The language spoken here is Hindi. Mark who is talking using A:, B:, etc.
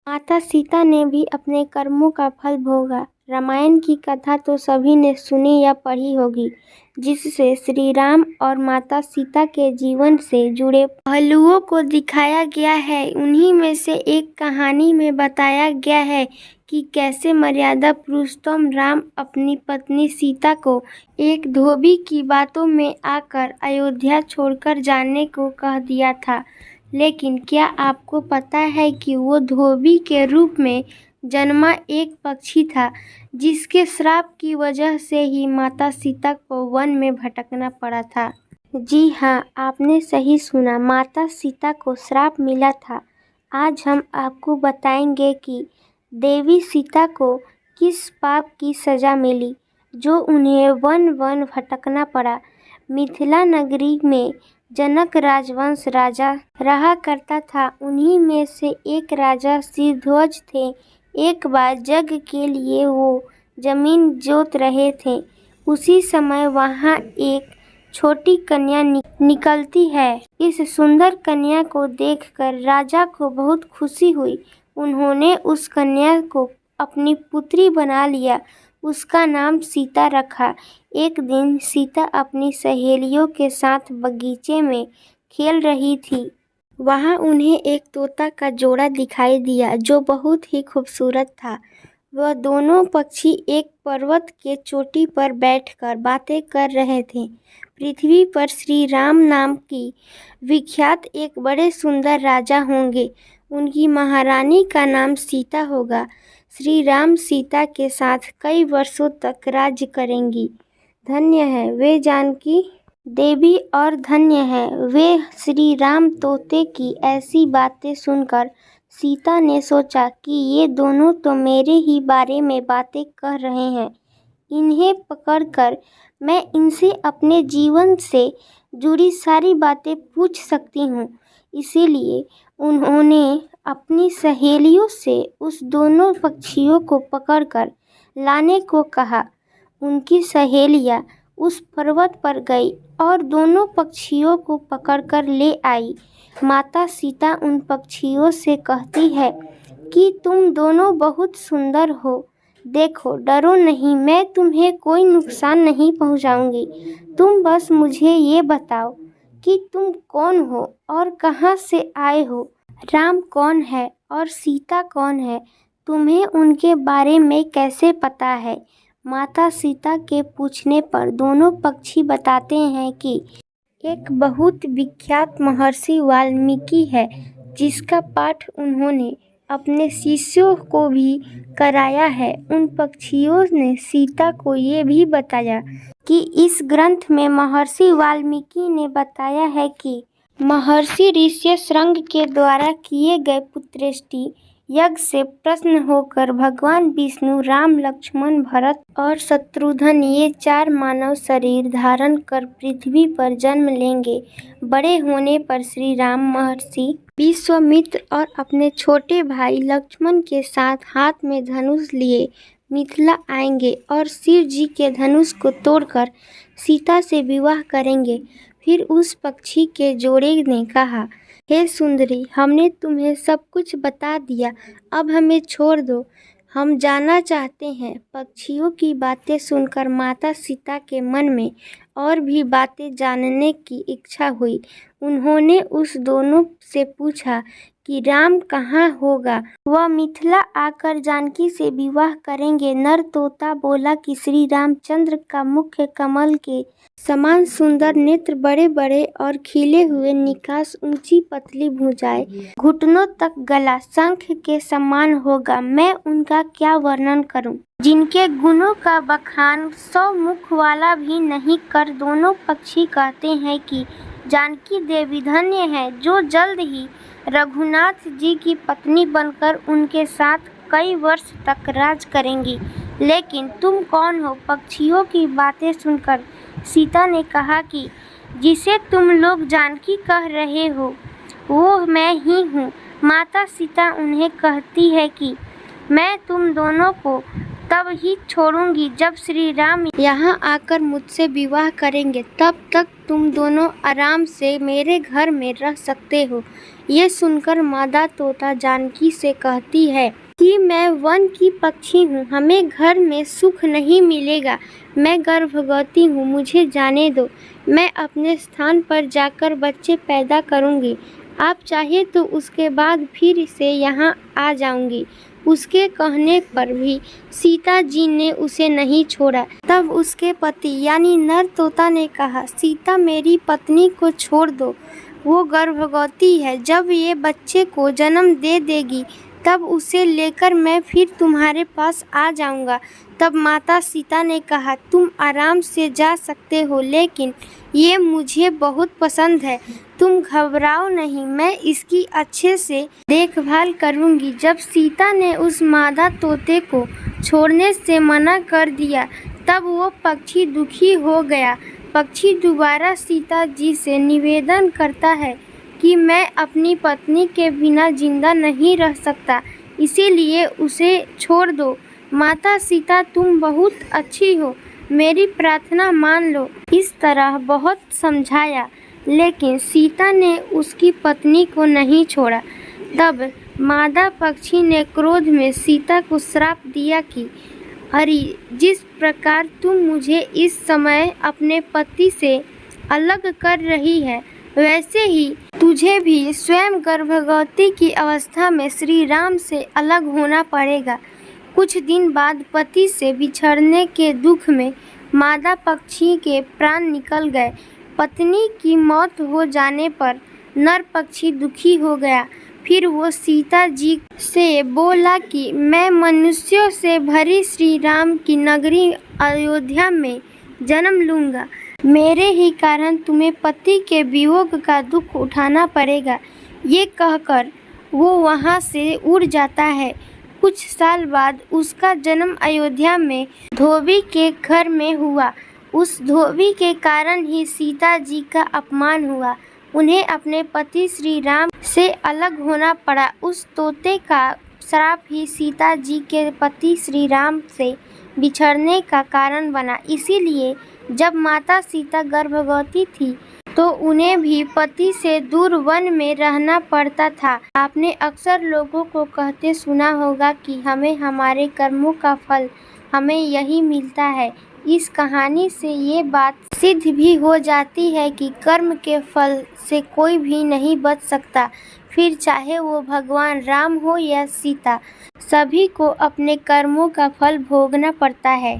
A: माता सीता ने भी अपने कर्मों का फल भोगा। रामायण की कथा तो सभी ने सुनी या पढ़ी होगी, जिससे श्री राम और माता सीता के जीवन से जुड़े पहलुओं को दिखाया गया है। उन्हीं में से एक कहानी में बताया गया है कि कैसे मर्यादा पुरुषोत्तम राम अपनी पत्नी सीता को एक धोबी की बातों में आकर अयोध्या छोड़कर जाने को कह दिया था। लेकिन क्या आपको पता है कि वो धोबी के रूप में जन्मा एक पक्षी था, जिसके श्राप की वजह से ही माता सीता को वन में भटकना पड़ा था। जी हाँ, आपने सही सुना, माता सीता को श्राप मिला था। आज हम आपको बताएंगे कि देवी सीता को किस पाप की सजा मिली, जो उन्हें वन वन भटकना पड़ा। मिथिला नगरी में जनक राजवंश राजा रहा करता था। उन्हीं में से एक राजा सिरध्वज थे। एक बार यज्ञ के लिए वो जमीन जोत रहे थे। उसी समय वहाँ एक छोटी कन्या निकलती है। इस सुंदर कन्या को देखकर राजा को बहुत खुशी हुई। उन्होंने उस कन्या को अपनी पुत्री बना लिया। उसका नाम सीता रखा। एक दिन सीता अपनी सहेलियों के साथ बगीचे में खेल रही थी। वहाँ उन्हें एक तोता का जोड़ा दिखाई दिया, जो बहुत ही खूबसूरत था। वह दोनों पक्षी एक पर्वत के चोटी पर बैठकर बातें कर रहे थे। पृथ्वी पर श्री राम नाम की विख्यात एक बड़े सुंदर राजा होंगे। उनकी महारानी का नाम सीता होगा। श्री राम सीता के साथ कई वर्षों तक राज्य करेंगी। धन्य है वे जानकी देवी और धन्य है वे श्री राम तोते की ऐसी बातें सुनकर सीता ने सोचा कि ये दोनों तो मेरे ही बारे में बातें कर रहे हैं। इन्हें पकड़कर मैं इनसे अपने जीवन से जुड़ी सारी बातें पूछ सकती हूँ। इसीलिए उन्होंने अपनी सहेलियों से उस दोनों पक्षियों को पकड़कर लाने को कहा। उनकी सहेलियाँ उस पर्वत पर गई और दोनों पक्षियों को पकड़कर ले आई। माता सीता उन पक्षियों से कहती है कि तुम दोनों बहुत सुंदर हो। देखो, डरो नहीं, मैं तुम्हें कोई नुकसान नहीं पहुंचाऊंगी। तुम बस मुझे ये बताओ कि तुम कौन हो और कहाँ से आए हो। राम कौन है और सीता कौन है? तुम्हें उनके बारे में कैसे पता है? माता सीता के पूछने पर दोनों पक्षी बताते हैं कि एक बहुत विख्यात महर्षि वाल्मीकि है, जिसका पाठ उन्होंने अपने शिष्यों को भी कराया है। उन पक्षियों ने सीता को ये भी बताया कि इस ग्रंथ में महर्षि वाल्मीकि ने बताया है कि महर्षि ऋष्यशृंग के द्वारा किए गए पुत्रेष्टि यज्ञ से प्रसन्न होकर भगवान विष्णु राम, लक्ष्मण, भरत और शत्रुघ्न ये 4 मानव शरीर धारण कर पृथ्वी पर जन्म लेंगे। बड़े होने पर श्री राम महर्षि विश्वामित्र और अपने छोटे भाई लक्ष्मण के साथ हाथ में धनुष लिए मिथिला आएंगे और शिव जी के धनुष को तोड़कर सीता से विवाह करेंगे। फिर उस पक्षी के जोड़े ने कहा, हे सुंदरी, हमने तुम्हें सब कुछ बता दिया, अब हमें छोड़ दो, हम जाना चाहते हैं। पक्षियों की बातें सुनकर माता सीता के मन में और भी बातें जानने की इच्छा हुई। उन्होंने उस दोनों से पूछा कि राम कहाँ होगा। वह मिथिला आकर जानकी से विवाह करेंगे। नर तोता बोला कि श्री रामचंद्र का मुख्य कमल के समान सुंदर नेत्र, बड़े बड़े और खिले हुए निकास, ऊंची पतली भुजाएं, घुटनों तक गला, शंख के समान होगा। मैं उनका क्या वर्णन करूं, जिनके गुणों का बखान 100 मुख वाला भी नहीं कर। दोनों पक्षी कहते हैं कि जानकी देवी धन्य है, जो जल्द ही रघुनाथ जी की पत्नी बनकर उनके साथ कई वर्ष तक राज करेंगी। लेकिन तुम कौन हो? पक्षियों की बातें सुनकर सीता ने कहा कि जिसे तुम लोग जानकी कह रहे हो, वो मैं ही हूँ। माता सीता उन्हें कहती है कि मैं तुम दोनों को तब ही छोड़ूंगी जब श्री राम यहाँ आकर मुझसे विवाह करेंगे। तब तक तुम दोनों आराम से मेरे घर में रह सकते हो। ये सुनकर मादा तोता जानकी से कहती है कि मैं वन की पक्षी हूँ, हमें घर में सुख नहीं मिलेगा। मैं गर्भवती हूँ, मुझे जाने दो। मैं अपने स्थान पर जाकर बच्चे पैदा करूँगी। आप चाहे तो उसके बाद फिर से यहाँ आ जाऊँगी। उसके कहने पर भी सीता जी ने उसे नहीं छोड़ा। तब उसके पति यानी नर तोता ने कहा, सीता मेरी पत्नी को छोड़ दो, वो गर्भवती है। जब ये बच्चे को जन्म दे देगी तब उसे लेकर मैं फिर तुम्हारे पास आ जाऊंगा। तब माता सीता ने कहा, तुम आराम से जा सकते हो, लेकिन ये मुझे बहुत पसंद है। तुम घबराओ नहीं, मैं इसकी अच्छे से देखभाल करूंगी। जब सीता ने उस मादा तोते को छोड़ने से मना कर दिया तब वो पक्षी दुखी हो गया। पक्षी दोबारा सीता जी से निवेदन करता है कि मैं अपनी पत्नी के बिना जिंदा नहीं रह सकता, इसीलिए उसे छोड़ दो। माता सीता तुम बहुत अच्छी हो, मेरी प्रार्थना मान लो। इस तरह बहुत समझाया, लेकिन सीता ने उसकी पत्नी को नहीं छोड़ा। तब मादा पक्षी ने क्रोध में सीता को श्राप दिया कि अरे, जिस प्रकार तुम मुझे इस समय अपने पति से अलग कर रही है, वैसे ही तुझे भी स्वयं गर्भवती की अवस्था में श्री राम से अलग होना पड़ेगा। कुछ दिन बाद पति से बिछड़ने के दुख में मादा पक्षी के प्राण निकल गए। पत्नी की मौत हो जाने पर नर पक्षी दुखी हो गया। फिर वो सीता जी से बोला कि मैं मनुष्यों से भरी श्री राम की नगरी अयोध्या में जन्म लूँगा। मेरे ही कारण तुम्हें पति के वियोग का दुख उठाना पड़ेगा। ये कहकर वो वहाँ से उड़ जाता है। कुछ साल बाद उसका जन्म अयोध्या में धोबी के घर में हुआ। उस धोबी के कारण ही सीता जी का अपमान हुआ। उन्हें अपने पति श्री राम से अलग होना पड़ा। उस तोते का श्राप ही सीता जी के पति श्री राम से बिछड़ने का कारण बना। इसीलिए जब माता सीता गर्भवती थी तो उन्हें भी पति से दूर वन में रहना पड़ता था। आपने अक्सर लोगों को कहते सुना होगा कि हमें हमारे कर्मों का फल हमें यही मिलता है। इस कहानी से ये बात सिद्ध भी हो जाती है कि कर्म के फल से कोई भी नहीं बच सकता, फिर चाहे वो भगवान राम हो या सीता, सभी को अपने कर्मों का फल भोगना पड़ता है।